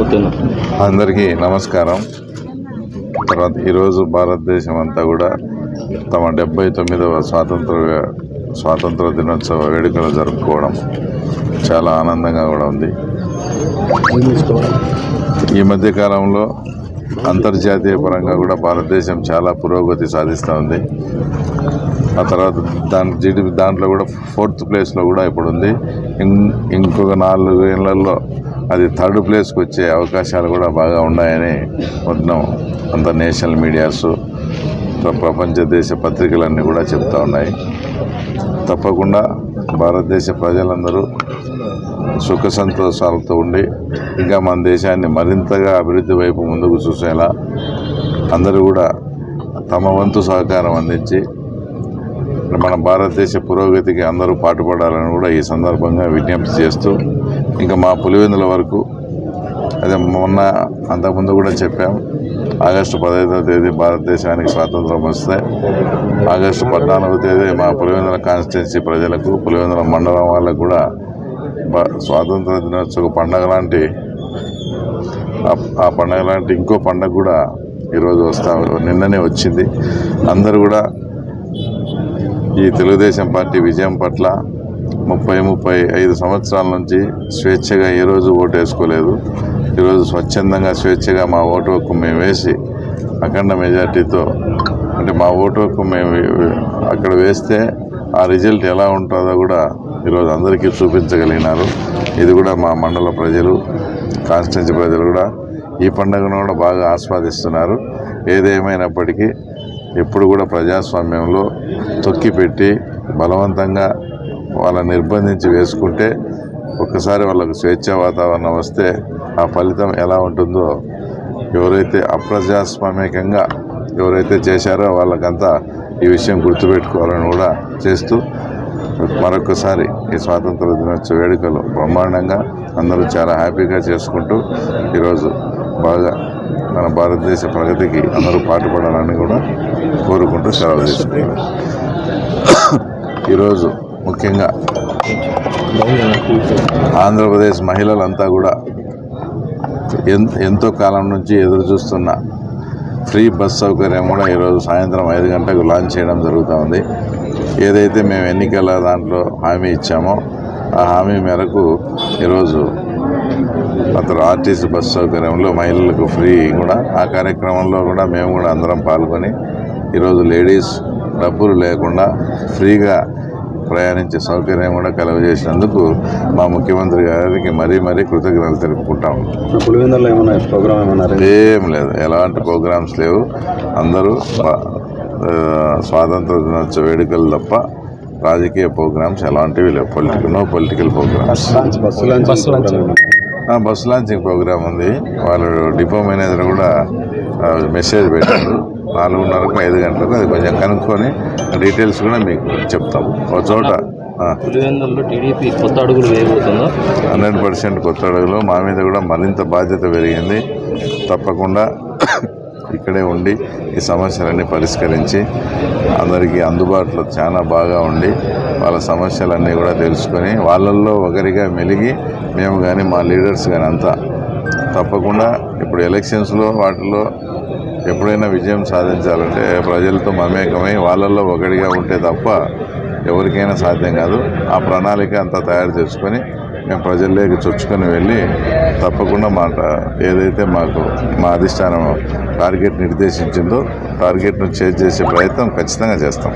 అందరికీ నమస్కారం. ఈరోజు భారతదేశం అంతా కూడా తమ 79వ స్వాతంత్ర దినోత్సవ వేడుకలు జరుపుకోవడం చాలా ఆనందంగా కూడా ఉంది. ఈ మధ్యకాలంలో అంతర్జాతీయ పరంగా కూడా భారతదేశం చాలా పురోగతి సాధిస్తూ ఉంది. ఆ తర్వాత దాంట్లో కూడా 4th ప్లేస్లో కూడా ఇప్పుడు ఉంది. ఇంకొక 4 ఏళ్లలో అది 3rd ప్లేస్కి వచ్చే అవకాశాలు కూడా బాగా ఉన్నాయని మొత్తం అంత నేషనల్ మీడియాస్, ప్రపంచ దేశ పత్రికలన్నీ కూడా చెప్తూ ఉన్నాయి. తప్పకుండా భారతదేశ ప్రజలందరూ సుఖ సంతోషాలతో ఉండి ఇంకా మన దేశాన్ని మరింతగా అభివృద్ధి వైపు ముందుకు చూసేలా అందరూ కూడా తమ వంతు సహకారం అందించి మన భారతదేశ పురోగతికి అందరూ పాటుపడాలని కూడా ఈ సందర్భంగా విజ్ఞప్తి చేస్తూ, ఇంకా మా పులివెందుల వరకు అదే మొన్న అంతకుముందు కూడా చెప్పాం, ఆగస్టు 15వ తేదీ భారతదేశానికి స్వాతంత్రం వస్తే ఆగస్టు 14వ తేదీ మా పులివెందుల కాన్స్టిట్యున్సీ ప్రజలకు, పులివెందుల మండలం వాళ్ళకు కూడా స్వాతంత్ర దినోత్సవ పండగ లాంటి ఆ పండగ లాంటి ఇంకో పండగ కూడా ఈరోజు నిన్ననే వచ్చింది. అందరూ కూడా ఈ తెలుగుదేశం పార్టీ విజయం పట్ల 35 సంవత్సరాల నుంచి స్వేచ్ఛగా ఏ రోజు ఓటు వేసుకోలేదు. ఈరోజు స్వచ్ఛందంగా స్వేచ్ఛగా మా ఓటు హక్కు మేము వేసి అఖండ మెజార్టీతో, అంటే మా ఓటు హక్కు మేము అక్కడ వేస్తే ఆ రిజల్ట్ ఎలా ఉంటుందో కూడా ఈరోజు అందరికీ చూపించగలిగినారు. ఇది కూడా మా మండల ప్రజలు, కాన్స్టిట్యున్సీ ప్రజలు కూడా ఈ పండుగను కూడా బాగా ఆస్వాదిస్తున్నారు. ఏదేమైనప్పటికీ ఎప్పుడు కూడా ప్రజాస్వామ్యంలో తొక్కిపెట్టి బలవంతంగా వాళ్ళని నిర్బంధించి వేసుకుంటే ఒక్కసారి వాళ్ళకు స్వేచ్ఛా వాతావరణం వస్తే ఆ ఫలితం ఎలా ఉంటుందో ఎవరైతే అప్రజాస్వామికంగా ఎవరైతే చేశారో వాళ్ళకంతా ఈ విషయం గుర్తుపెట్టుకోవాలని కూడా చేస్తూ, మరొకసారి ఈ స్వాతంత్ర దినోత్సవ వేడుకలు బ్రహ్మాండంగా అందరూ చాలా హ్యాపీగా చేసుకుంటూ ఈరోజు బాగా మన భారతదేశ ప్రగతికి అందరూ పాటుపడాలని కూడా కోరుకుంటూ సెలవు తీసుకున్నారు. ఈరోజు ముఖ్యంగా ఆంధ్రప్రదేశ్ మహిళలంతా కూడా ఎంతో కాలం నుంచి ఎదురు చూస్తున్న ఫ్రీ బస్ సౌకర్యం కూడా ఈరోజు సాయంత్రం 5 గంటలకు లాంచ్ చేయడం జరుగుతూ ఉంది. ఏదైతే మేము ఎన్నికల దాంట్లో హామీ ఇచ్చామో ఆ హామీ మేరకు ఈరోజు అతను ఆర్టీసీ బస్ సౌకర్యంలో మహిళలకు ఫ్రీ కూడా ఆ కార్యక్రమంలో కూడా మేము కూడా అందరం పాల్గొని ఈరోజు లేడీస్ డబ్బులు లేకుండా ఫ్రీగా ప్రయాణించే సౌకర్యం కూడా కలుగజేసినందుకు మా ముఖ్యమంత్రి గారికి మరీ కృతజ్ఞతలు తెలుపుకుంటాం. ఏం లేదు, ఎలాంటి ప్రోగ్రామ్స్ లేవు. అందరూ స్వాతంత్ర దినోత్సవ వేడుకలు తప్ప రాజకీయ ప్రోగ్రామ్స్ ఎలాంటివి లేవు. No political programmes. Bus launching programme ఉంది. వాళ్ళు డిపో మేనేజర్ కూడా మెసేజ్ పెట్టారు 4:30కు 5 గంటలకు. అది కొంచెం కనుక్కొని డీటెయిల్స్ కూడా మీకు చెప్తాం. ఒక చోట 100% కొత్త అడుగులు. మా మీద కూడా మరింత బాధ్యత పెరిగింది. తప్పకుండా ఇక్కడే ఉండి ఈ సమస్యలన్నీ పరిష్కరించి అందరికీ అందుబాటులో చాలా బాగా ఉండి వాళ్ళ సమస్యలన్నీ కూడా తెలుసుకొని వాళ్ళల్లో ఒకరిగా మెలిగి మేము కానీ మా లీడర్స్ కానీ అంతా తప్పకుండా ఇప్పుడు ఎలక్షన్స్లో వాటిలో ఎప్పుడైనా విజయం సాధించాలంటే ప్రజలతో మమేకమై వాళ్ళల్లో ఒకటిగా ఉంటే తప్ప ఎవరికైనా సాధ్యం కాదు. ఆ ప్రణాళిక అంతా తయారు చేసుకొని మేము ప్రజల్లోకి చొచ్చుకొని వెళ్ళి తప్పకుండా ఏదైతే మాకు మా అధిష్టానం టార్గెట్ నిర్దేశించిందో టార్గెట్ను చేజ్ చేసే ప్రయత్నం ఖచ్చితంగా చేస్తాం.